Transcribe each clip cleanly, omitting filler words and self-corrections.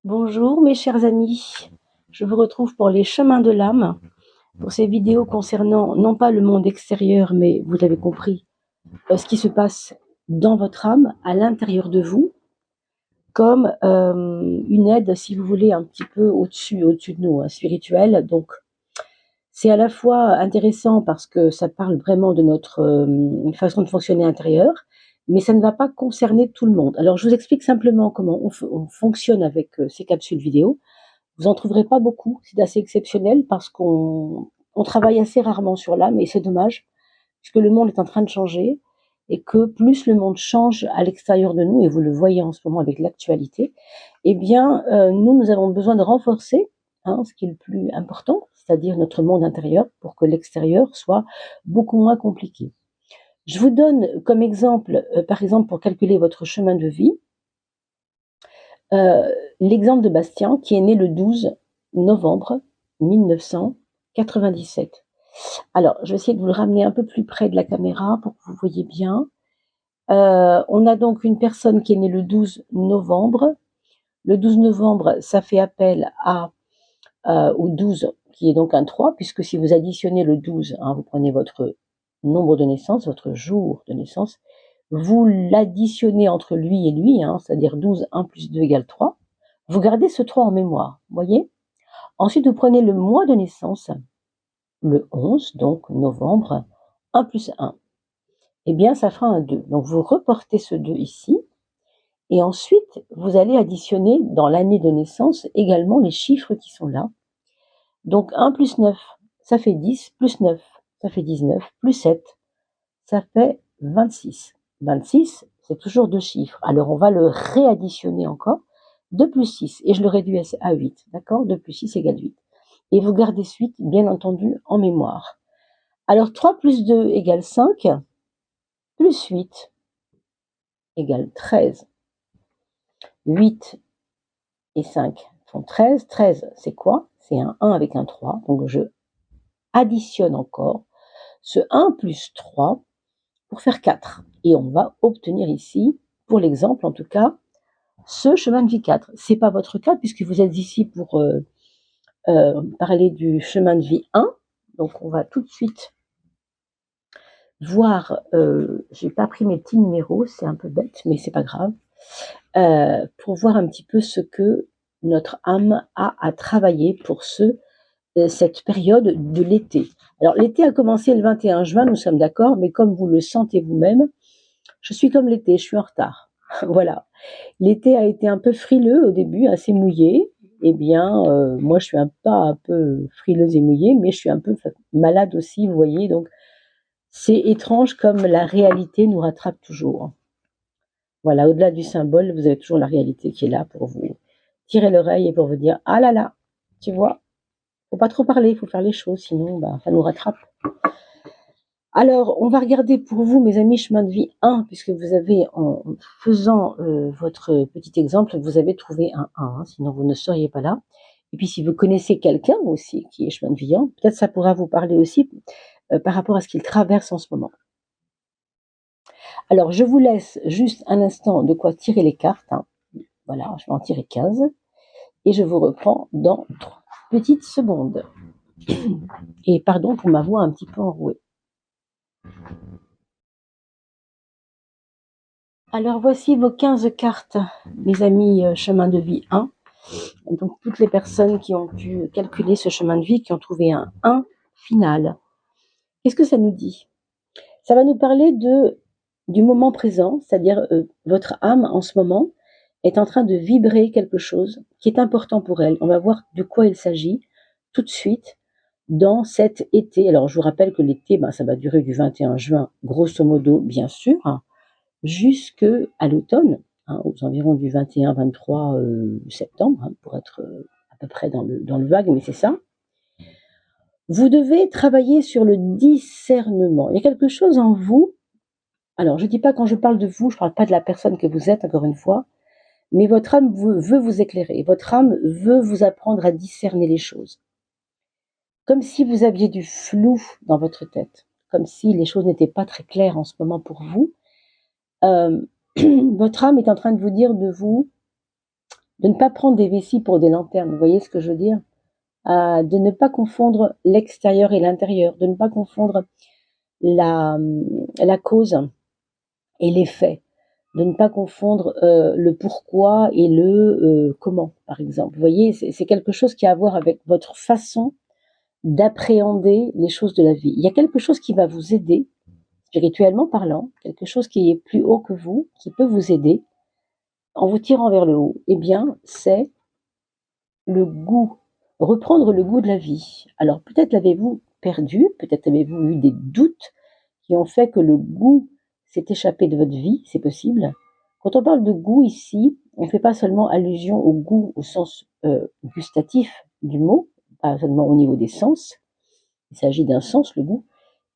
Bonjour mes chers amis, je vous retrouve pour les chemins de l'âme, pour ces vidéos concernant non pas le monde extérieur, mais vous l'avez compris, ce qui se passe dans votre âme, à l'intérieur de vous, comme une aide, si vous voulez, un petit peu au-dessus de nous, spirituelle. Donc c'est à la fois intéressant parce que ça parle vraiment de notre façon de fonctionner intérieure, mais ça ne va pas concerner tout le monde. Alors je vous explique simplement comment on fonctionne avec ces capsules vidéo. Vous en trouverez pas beaucoup, c'est assez exceptionnel parce qu'on travaille assez rarement sur l'âme et c'est dommage, puisque le monde est en train de changer et que plus le monde change à l'extérieur de nous, et vous le voyez en ce moment avec l'actualité, eh bien, nous avons besoin de renforcer ce qui est le plus important, c'est-à-dire notre monde intérieur, pour que l'extérieur soit beaucoup moins compliqué. Je vous donne comme exemple, par exemple, pour calculer votre chemin de vie, l'exemple de Bastien, qui est né le 12 novembre 1997. Alors, je vais essayer de vous le ramener un peu plus près de la caméra pour que vous voyez bien. On a donc une personne qui est née le 12 novembre. Le 12 novembre, ça fait appel au 12, qui est donc un 3, puisque si vous additionnez le 12, vous prenez votre nombre de naissance, votre jour de naissance, vous l'additionnez entre lui et lui, c'est-à-dire 12, 1 plus 2 égale 3. Vous gardez ce 3 en mémoire, voyez. Ensuite, vous prenez le mois de naissance, le 11, donc novembre, 1 plus 1. Eh bien, ça fera un 2. Donc, vous reportez ce 2 ici. Et ensuite, vous allez additionner dans l'année de naissance également les chiffres qui sont là. Donc, 1 plus 9, ça fait 10, plus 9, ça fait 19, plus 7, ça fait 26. 26, c'est toujours deux chiffres. Alors, on va le réadditionner encore. 2 plus 6, et je le réduis à 8, d'accord? 2 plus 6 égale 8. Et vous gardez suite, bien entendu, en mémoire. Alors, 3 plus 2 égale 5, plus 8 égale 13. 8 et 5 font 13. 13, c'est quoi? C'est un 1 avec un 3. Donc, je additionne encore ce 1 plus 3 pour faire 4. Et on va obtenir ici, pour l'exemple en tout cas, ce chemin de vie 4. Ce n'est pas votre cas puisque vous êtes ici pour parler du chemin de vie 1. Donc, on va tout de suite voir, j'ai pas pris mes petits numéros, c'est un peu bête, mais c'est pas grave, pour voir un petit peu ce que notre âme a à travailler pour cette période de l'été. Alors, l'été a commencé le 21 juin, nous sommes d'accord, mais comme vous le sentez vous-même, je suis comme l'été, je suis en retard. Voilà. L'été a été un peu frileux au début, assez mouillé. Eh bien, moi, je suis un peu frileuse et mouillée, mais je suis un peu malade aussi, vous voyez. Donc, c'est étrange comme la réalité nous rattrape toujours. Voilà, au-delà du symbole, vous avez toujours la réalité qui est là pour vous tirer l'oreille et pour vous dire « Ah là là, tu vois, faut pas trop parler, il faut faire les choses, sinon ça nous rattrape. » Alors, on va regarder pour vous, mes amis, chemin de vie 1, puisque vous avez, en faisant votre petit exemple, vous avez trouvé un 1, sinon vous ne seriez pas là. Et puis, si vous connaissez quelqu'un aussi qui est chemin de vie 1, peut-être ça pourra vous parler aussi par rapport à ce qu'il traverse en ce moment. Alors, je vous laisse juste un instant de quoi tirer les cartes. Voilà, je vais en tirer 15. Et je vous reprends dans 3 petites secondes. Et pardon pour ma voix un petit peu enrouée. Alors, voici vos 15 cartes, mes amis, chemin de vie 1. Donc, toutes les personnes qui ont pu calculer ce chemin de vie, qui ont trouvé un 1 final. Qu'est-ce que ça nous dit? Ça va nous parler du moment présent, c'est-à-dire votre âme en ce moment est en train de vibrer quelque chose qui est important pour elle. On va voir de quoi il s'agit tout de suite dans cet été. Alors, je vous rappelle que l'été, ça va durer du 21 juin, grosso modo, bien sûr, jusqu'à l'automne, aux environs du 21-23 septembre, pour être à peu près dans le vague, mais c'est ça. Vous devez travailler sur le discernement. Il y a quelque chose en vous. Alors, je ne dis pas, quand je parle de vous, je ne parle pas de la personne que vous êtes, encore une fois, mais votre âme veut vous éclairer. Votre âme veut vous apprendre à discerner les choses. Comme si vous aviez du flou dans votre tête, comme si les choses n'étaient pas très claires en ce moment pour vous. Votre âme est en train de vous dire de vous de ne pas prendre des vessies pour des lanternes, vous voyez ce que je veux dire? De ne pas confondre l'extérieur et l'intérieur, de ne pas confondre la, la cause et l'effet, de ne pas confondre le pourquoi et le comment, par exemple. Vous voyez, c'est quelque chose qui a à voir avec votre façon d'appréhender les choses de la vie. Il y a quelque chose qui va vous aider, spirituellement parlant, quelque chose qui est plus haut que vous, qui peut vous aider en vous tirant vers le haut. Eh bien, c'est le goût, reprendre le goût de la vie. Alors peut-être l'avez-vous perdu, peut-être avez-vous eu des doutes qui ont fait que le goût s'est échappé de votre vie, c'est possible. Quand on parle de goût ici, on ne fait pas seulement allusion au goût au sens gustatif du mot, pas seulement au niveau des sens, il s'agit d'un sens, le goût,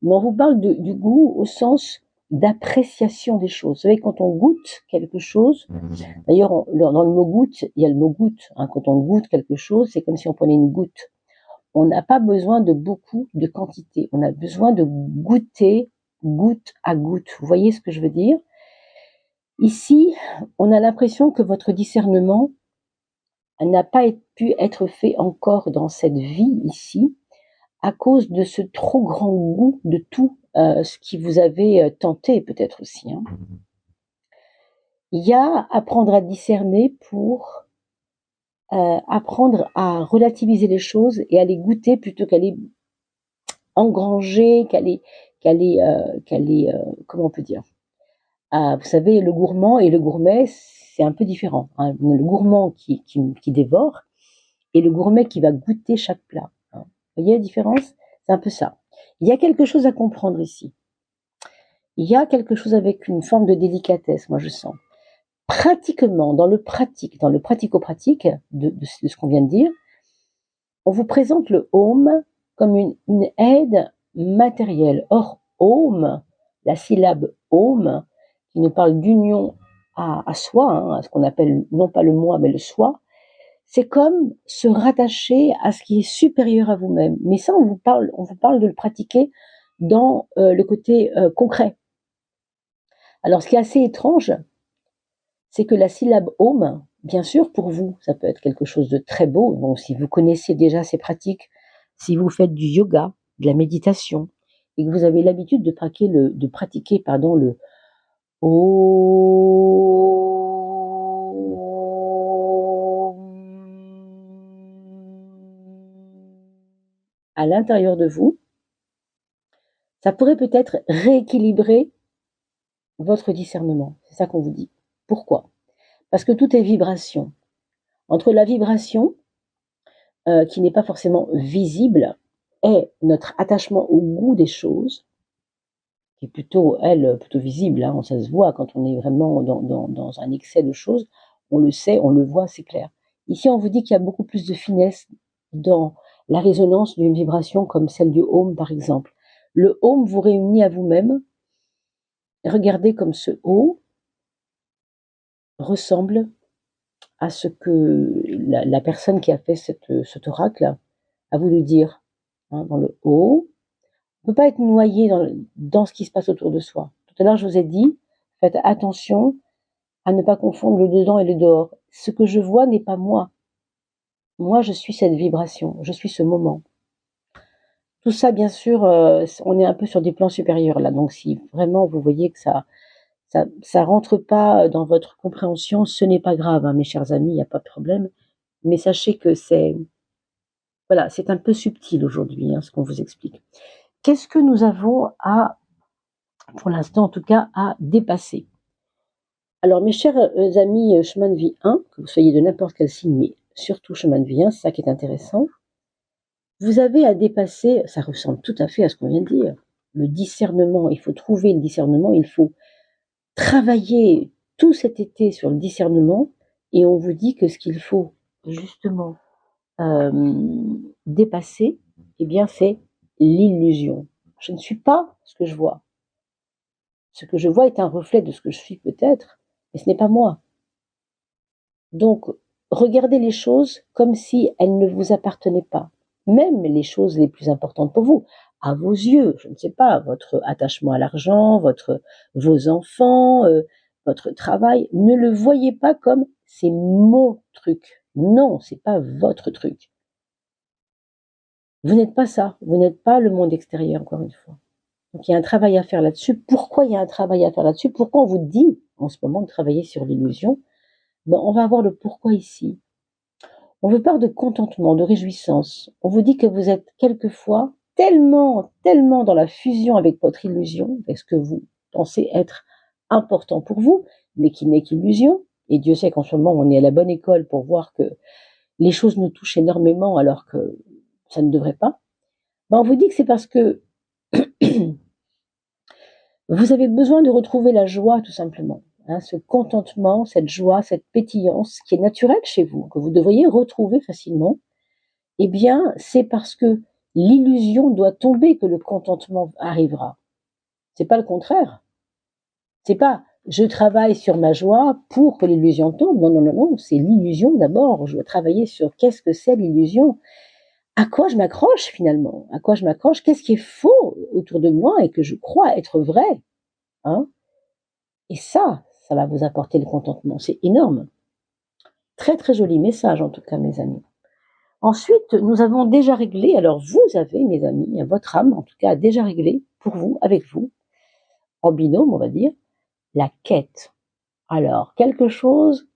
mais on vous parle du goût au sens d'appréciation des choses. Vous savez, quand on goûte quelque chose, d'ailleurs, dans le mot goutte, il y a le mot goutte. Hein, quand on goûte quelque chose, c'est comme si on prenait une goutte. On n'a pas besoin de beaucoup de quantité. On a besoin de goûter goutte à goutte. Vous voyez ce que je veux dire? Ici, on a l'impression que votre discernement n'a pas pu être fait encore dans cette vie ici, à cause de ce trop grand goût de tout ce qui vous avait tenté peut-être aussi. Hein. Il y a apprendre à discerner pour apprendre à relativiser les choses et à les goûter plutôt qu'à les engranger, comment on peut dire, vous savez, le gourmand et le gourmet, c'est un peu différent. Hein. Le gourmand qui dévore et le gourmet qui va goûter chaque plat. Hein. Vous voyez la différence? C'est un peu ça. Il y a quelque chose à comprendre ici. Il y a quelque chose avec une forme de délicatesse, moi je sens. Pratiquement, dans le pratico-pratique de ce qu'on vient de dire, on vous présente le home comme une aide matérielle. Or, home, la syllabe home, qui nous parle d'union à soi, hein, à ce qu'on appelle non pas le moi, mais le soi, c'est comme se rattacher à ce qui est supérieur à vous-même. Mais ça, on vous parle de le pratiquer dans le côté concret. Alors, ce qui est assez étrange, c'est que la syllabe home, bien sûr, pour vous, ça peut être quelque chose de très beau. Bon, si vous connaissez déjà ces pratiques, si vous faites du yoga, de la méditation, et que vous avez l'habitude de pratiquer le à l'intérieur de vous, ça pourrait peut-être rééquilibrer votre discernement. C'est ça qu'on vous dit. Pourquoi? Parce que tout est vibration. Entre la vibration, qui n'est pas forcément visible, et notre attachement au goût des choses, qui est plutôt visible, hein, ça se voit quand on est vraiment dans un excès de choses, on le sait, on le voit, c'est clair. Ici, on vous dit qu'il y a beaucoup plus de finesse dans la résonance d'une vibration comme celle du home, par exemple. Le home vous réunit à vous-même. Regardez comme ce haut ressemble à ce que la personne qui a fait cet oracle a voulu dire. Hein, dans le haut, on ne peut pas être noyé dans ce qui se passe autour de soi. Tout à l'heure, je vous ai dit, faites attention à ne pas confondre le dedans et le dehors. Ce que je vois n'est pas moi. Moi, je suis cette vibration, je suis ce moment. Tout ça, bien sûr, on est un peu sur des plans supérieurs là. Donc, si vraiment vous voyez que ça rentre pas dans votre compréhension, ce n'est pas grave, hein, mes chers amis, il n'y a pas de problème. Mais sachez que c'est un peu subtil aujourd'hui, hein, ce qu'on vous explique. Qu'est-ce que nous avons pour l'instant en tout cas, à dépasser? Alors, mes chers amis chemin de vie 1, que vous soyez de n'importe quel signe, mais surtout chemin de vie 1, c'est ça qui est intéressant, vous avez à dépasser, ça ressemble tout à fait à ce qu'on vient de dire, le discernement, il faut trouver le discernement, il faut travailler tout cet été sur le discernement, et on vous dit que ce qu'il faut justement dépasser, eh bien c'est l'illusion. Je ne suis pas ce que je vois. Ce que je vois est un reflet de ce que je suis peut-être, mais ce n'est pas moi. Donc, regardez les choses comme si elles ne vous appartenaient pas. Même les choses les plus importantes pour vous, à vos yeux, je ne sais pas, votre attachement à l'argent, vos enfants, votre travail, ne le voyez pas comme c'est mon truc. Non, c'est pas votre truc. Vous n'êtes pas ça. Vous n'êtes pas le monde extérieur, encore une fois. Donc il y a un travail à faire là-dessus. Pourquoi il y a un travail à faire là-dessus? Pourquoi on vous dit en ce moment de travailler sur l'illusion? Ben, on va voir le pourquoi ici. On vous parle de contentement, de réjouissance. On vous dit que vous êtes quelquefois tellement, tellement dans la fusion avec votre illusion, avec ce que vous pensez être important pour vous, mais qui n'est qu'illusion. Et Dieu sait qu'en ce moment, on est à la bonne école pour voir que les choses nous touchent énormément alors que ça ne devrait pas. Ben, on vous dit que c'est parce que vous avez besoin de retrouver la joie, tout simplement. Hein, ce contentement, cette joie, cette pétillance qui est naturelle chez vous, que vous devriez retrouver facilement. Eh bien, c'est parce que l'illusion doit tomber que le contentement arrivera. C'est pas le contraire. C'est pas je travaille sur ma joie pour que l'illusion tombe. Non, non, non, non, c'est l'illusion d'abord. Je dois travailler sur qu'est-ce que c'est l'illusion. À quoi je m'accroche finalement? À quoi je m'accroche? Qu'est-ce qui est faux autour de moi et que je crois être vrai? Hein? Et ça va vous apporter le contentement. C'est énorme. Très, très joli message en tout cas, mes amis. Ensuite, nous avons déjà réglé, alors vous avez, mes amis, votre âme en tout cas a déjà réglé pour vous, avec vous, en binôme on va dire, la quête. Alors, quelque chose,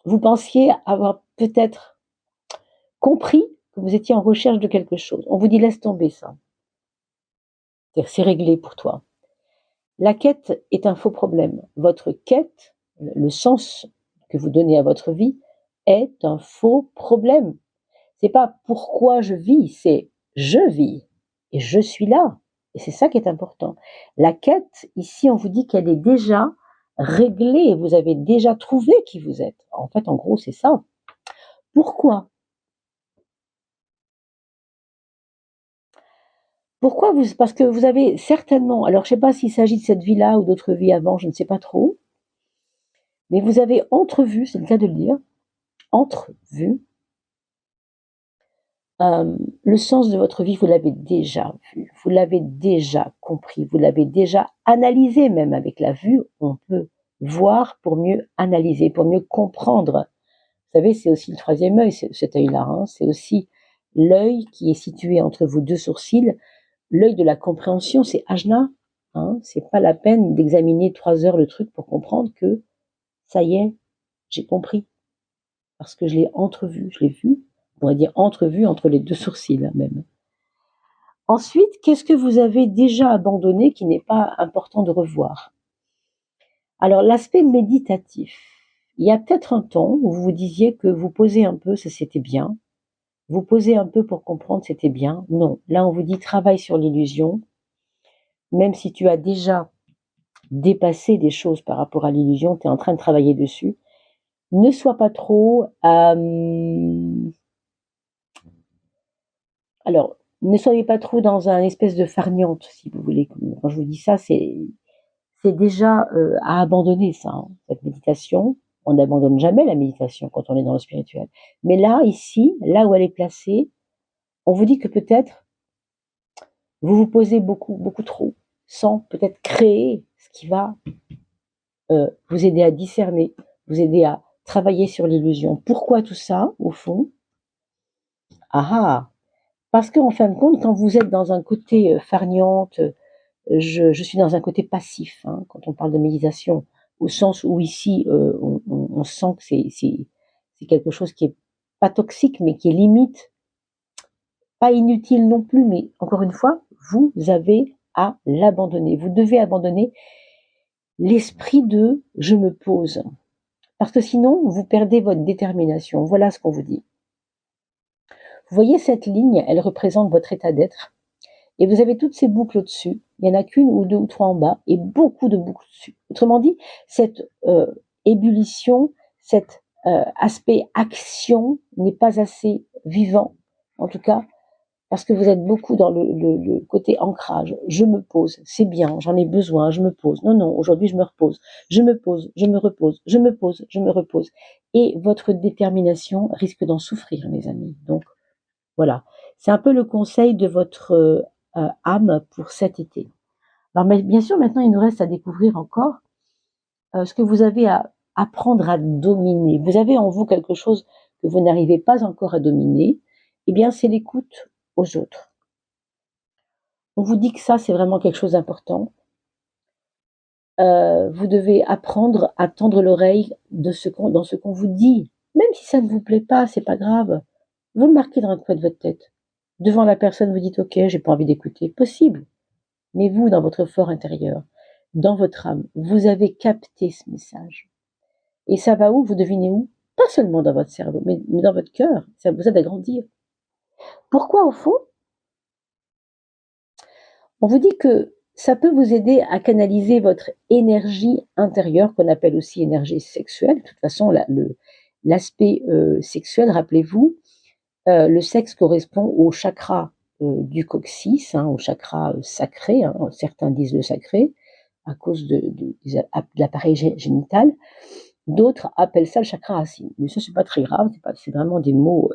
vous pensiez avoir peut-être compris que vous étiez en recherche de quelque chose. On vous dit laisse tomber ça. C'est réglé pour toi. La quête est un faux problème. Votre quête, le sens que vous donnez à votre vie, est un faux problème. C'est pas pourquoi je vis, c'est je vis et je suis là. Et c'est ça qui est important. La quête, ici, on vous dit qu'elle est déjà réglée. Vous avez déjà trouvé qui vous êtes. En fait, en gros, c'est ça. Pourquoi? Pourquoi vous, parce que vous avez certainement, alors je ne sais pas s'il s'agit de cette vie-là ou d'autres vies avant, je ne sais pas trop, mais vous avez entrevu, c'est le cas de le dire, entrevu le sens de votre vie, vous l'avez déjà vu, vous l'avez déjà compris, vous l'avez déjà analysé même avec la vue. On peut voir pour mieux analyser, pour mieux comprendre. Vous savez, c'est aussi le troisième œil, cet œil-là. Hein, c'est aussi l'œil qui est situé entre vos deux sourcils. L'œil de la compréhension, c'est Ajna. Hein, c'est pas la peine d'examiner 3 heures le truc pour comprendre que ça y est, j'ai compris. Parce que je l'ai entrevu, je l'ai vu. On pourrait dire entrevu entre les deux sourcils même. Ensuite, qu'est-ce que vous avez déjà abandonné qui n'est pas important de revoir? Alors, l'aspect méditatif. Il y a peut-être un temps où vous vous disiez que vous posez un peu, ça c'était bien. Vous posez un peu pour comprendre, c'était bien. Non, là on vous dit travaille sur l'illusion. Même si tu as déjà dépassé des choses par rapport à l'illusion, tu es en train de travailler dessus. Ne sois pas trop... Alors, ne soyez pas trop dans un espèce de farniente, si vous voulez. Quand je vous dis ça, c'est déjà à abandonner ça, hein, cette méditation. On n'abandonne jamais la méditation quand on est dans le spirituel. Mais là, ici, là où elle est placée, on vous dit que peut-être vous vous posez beaucoup, beaucoup trop, sans peut-être créer ce qui va vous aider à discerner, vous aider à travailler sur l'illusion. Pourquoi tout ça, au fond? Ah, parce qu'en fin de compte, quand vous êtes dans un côté farniente, je suis dans un côté passif, hein, quand on parle de méditation, au sens où ici, on sent que c'est quelque chose qui est pas toxique, mais qui est limite, pas inutile non plus, mais encore une fois, vous avez à l'abandonner. Vous devez abandonner l'esprit de je me pose. Parce que sinon, vous perdez votre détermination. Voilà ce qu'on vous dit. Vous voyez cette ligne, elle représente votre état d'être. Et vous avez toutes ces boucles au-dessus. Il n'y en a qu'une ou deux ou trois en bas et beaucoup de boucles dessus. Autrement dit, cette ébullition, cet aspect action n'est pas assez vivant, en tout cas, parce que vous êtes beaucoup dans le côté ancrage. Je me pose, c'est bien, j'en ai besoin, je me pose. Non, non, aujourd'hui je me repose. Je me pose, je me repose, je me pose, je me repose. Et votre détermination risque d'en souffrir, mes amis. Donc, voilà. C'est un peu le conseil de votre âme pour cet été. Alors, mais bien sûr, maintenant, il nous reste à découvrir encore ce que vous avez à apprendre à dominer. Vous avez en vous quelque chose que vous n'arrivez pas encore à dominer, eh bien c'est l'écoute aux autres. On vous dit que ça, c'est vraiment quelque chose d'important. Vous devez apprendre à tendre l'oreille dans ce qu'on vous dit. Même si ça ne vous plaît pas, c'est pas grave. Vous le marquez dans un coin de votre tête. Devant la personne, vous dites, ok, j'ai pas envie d'écouter. Possible. Mais vous, dans votre fort intérieur, dans votre âme, vous avez capté ce message. Et ça va où? Vous devinez où? Pas seulement dans votre cerveau, mais dans votre cœur. Ça vous aide à grandir. Pourquoi, au fond? On vous dit que ça peut vous aider à canaliser votre énergie intérieure, qu'on appelle aussi énergie sexuelle. De toute façon, l'aspect sexuel, rappelez-vous, le sexe correspond au chakra du coccyx, au chakra sacré. Certains disent le sacré à cause de l'appareil génital. D'autres appellent ça le chakra racine. Mais ça, c'est pas très grave. C'est vraiment des mots.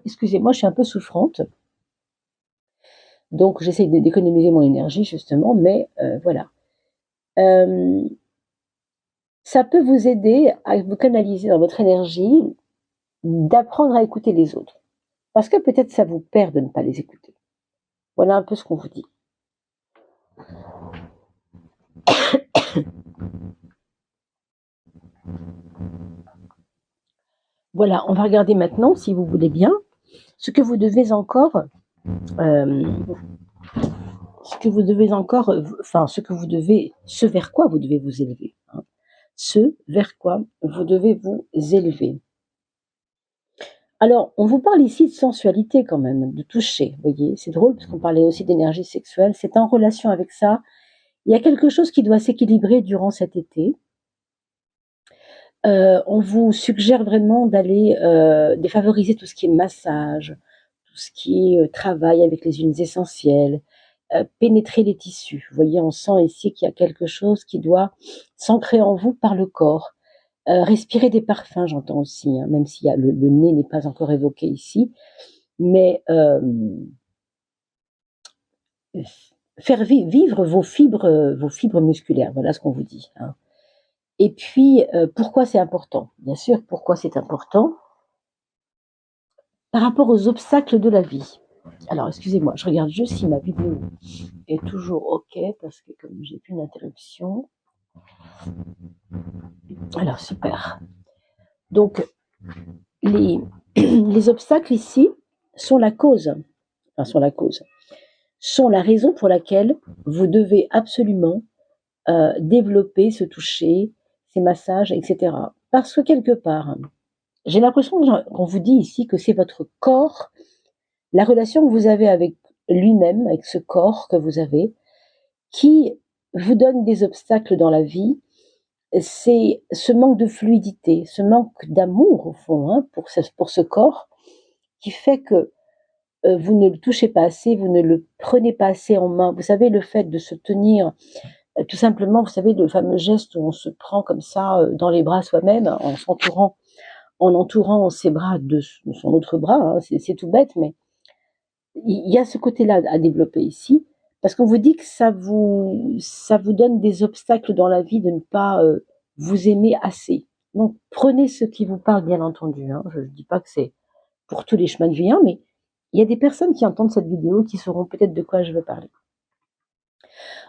Excusez-moi, je suis un peu souffrante. Donc, j'essaye d'économiser mon énergie, justement, mais voilà. Ça peut vous aider à vous canaliser dans votre énergie, d'apprendre à écouter les autres. Parce que peut-être ça vous perd de ne pas les écouter. Voilà un peu ce qu'on vous dit. Voilà, on va regarder maintenant, si vous voulez bien, ce que vous devez encore, ce vers quoi vous devez vous élever. Ce vers quoi vous devez vous élever. Alors, on vous parle ici de sensualité quand même, de toucher, vous voyez, c'est drôle parce qu'on parlait aussi d'énergie sexuelle, c'est en relation avec ça. Il y a quelque chose qui doit s'équilibrer durant cet été. On vous suggère vraiment d'aller défavoriser tout ce qui est massage, tout ce qui est travail avec les huiles essentielles, pénétrer les tissus. Vous voyez, on sent ici qu'il y a quelque chose qui doit s'ancrer en vous par le corps. Respirer des parfums, j'entends aussi, même si le nez n'est pas encore évoqué ici, mais faire vivre vos fibres musculaires, voilà ce qu'on vous dit. Et puis, pourquoi c'est important? Bien sûr, pourquoi c'est important? Par rapport aux obstacles de la vie. Alors, excusez-moi, je regarde juste si ma vidéo est toujours OK, parce que comme j'ai plus d'interruption. Alors, super. Donc, les obstacles ici sont la raison pour laquelle vous devez absolument développer ce toucher, ces massages, etc. Parce que quelque part, j'ai l'impression qu'on vous dit ici que c'est votre corps, la relation que vous avez avec lui-même, avec ce corps que vous avez, qui vous donne des obstacles dans la vie. C'est ce manque de fluidité, ce manque d'amour au fond, pour ce corps, qui fait que vous ne le touchez pas assez, vous ne le prenez pas assez en main. Vous savez, le fait de se tenir, tout simplement, vous savez, le fameux geste où on se prend comme ça dans les bras soi-même, en entourant ses bras de son autre bras, c'est tout bête, mais il y a ce côté-là à développer ici, parce qu'on vous dit que ça vous donne des obstacles dans la vie de ne pas vous aimer assez. Donc prenez ce qui vous parle, bien entendu. Je ne dis pas que c'est pour tous les chemins de vie, mais il y a des personnes qui entendent cette vidéo qui sauront peut-être de quoi je veux parler.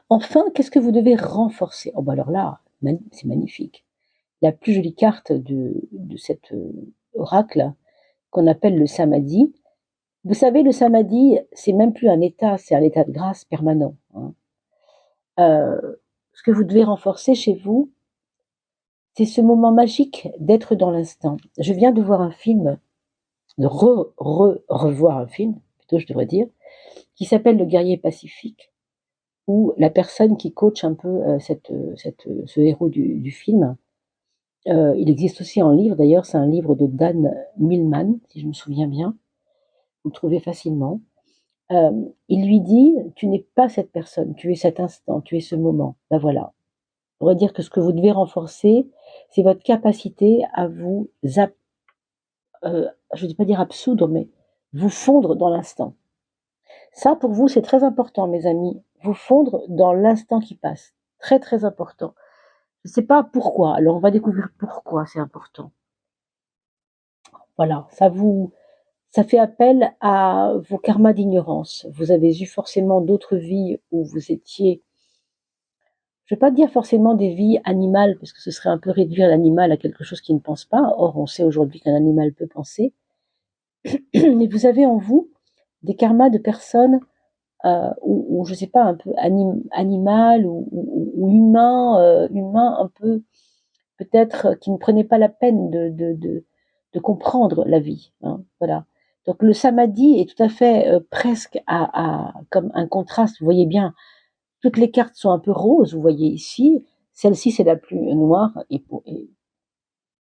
Enfin, qu'est-ce que vous devez renforcer? Oh bah alors là, c'est magnifique. La plus jolie carte de cet oracle qu'on appelle le samadhi. Vous savez, le samadhi, c'est même plus un état, c'est un état de grâce permanent. Ce que vous devez renforcer chez vous, c'est ce moment magique d'être dans l'instant. Je viens de voir un film, de revoir un film, plutôt je devrais dire, qui s'appelle Le Guerrier Pacifique, où la personne qui coach un peu ce héros du film, il existe aussi en livre, d'ailleurs c'est un livre de Dan Millman, si je me souviens bien, vous le trouvez facilement. Il lui dit, tu n'es pas cette personne, tu es cet instant, tu es ce moment. Ben voilà. On pourrait dire que ce que vous devez renforcer, c'est votre capacité à vous, je ne vais pas dire absoudre, mais vous fondre dans l'instant. Ça, pour vous, c'est très important, mes amis. Vous fondre dans l'instant qui passe. Très, très important. Je ne sais pas pourquoi. Alors, on va découvrir pourquoi c'est important. Voilà, ça fait appel à vos karmas d'ignorance. Vous avez eu forcément d'autres vies où vous étiez, je ne vais pas dire forcément des vies animales, parce que ce serait un peu réduire l'animal à quelque chose qui ne pense pas. Or, on sait aujourd'hui qu'un animal peut penser. Mais vous avez en vous des karmas de personnes ou je sais pas, un peu animal ou humain, humain un peu peut-être qui ne prenait pas la peine de comprendre la vie. Hein, voilà. Donc le samadhi est tout à fait presque comme un contraste. Vous voyez bien, toutes les cartes sont un peu roses. Vous voyez ici, celle-ci c'est la plus noire et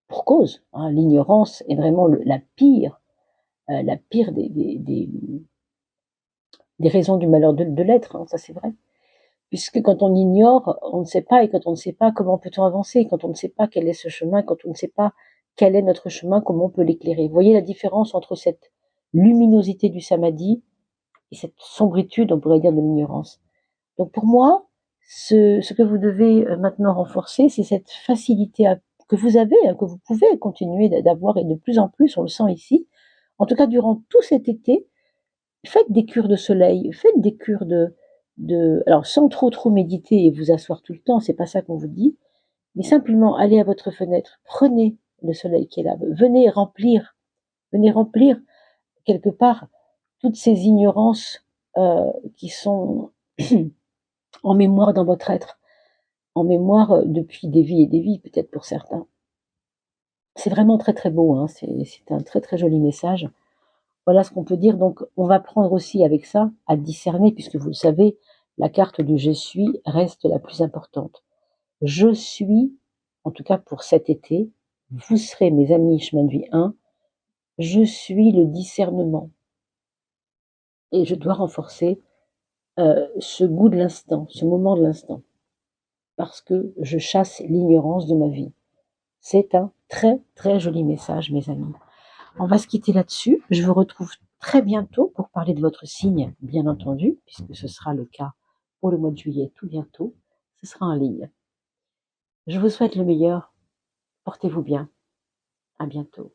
pour cause. Hein, l'ignorance est vraiment la pire des raisons du malheur de l'être. Hein, ça c'est vrai. Puisque quand on ignore, on ne sait pas, et quand on ne sait pas, comment peut-on avancer? Quand on ne sait pas quel est ce chemin, quand on ne sait pas quel est notre chemin, comment on peut l'éclairer? Vous voyez la différence entre cette luminosité du samadhi et cette sombritude, on pourrait dire, de l'ignorance. Donc pour moi, ce que vous devez maintenant renforcer, c'est cette facilité que vous avez, hein, que vous pouvez continuer d'avoir, et de plus en plus, on le sent ici. En tout cas, durant tout cet été, faites des cures de soleil, faites des cures alors sans trop méditer et vous asseoir tout le temps, c'est pas ça qu'on vous dit, mais simplement allez à votre fenêtre, prenez le soleil qui est là, venez remplir quelque part toutes ces ignorances qui sont en mémoire dans votre être, en mémoire depuis des vies et des vies, peut-être pour certains. C'est vraiment très beau, hein, c'est un très joli message. Voilà ce qu'on peut dire. Donc, on va prendre aussi avec ça à discerner, puisque vous le savez, la carte du je suis reste la plus importante. Je suis, en tout cas pour cet été, vous serez mes amis chemin de vie 1, je suis le discernement. Et je dois renforcer ce goût de l'instant, ce moment de l'instant, parce que je chasse l'ignorance de ma vie. C'est un très joli message, mes amis. On va se quitter là-dessus. Je vous retrouve très bientôt pour parler de votre signe, bien entendu, puisque ce sera le cas pour le mois de juillet tout bientôt. Ce sera en ligne. Je vous souhaite le meilleur. Portez-vous bien. À bientôt.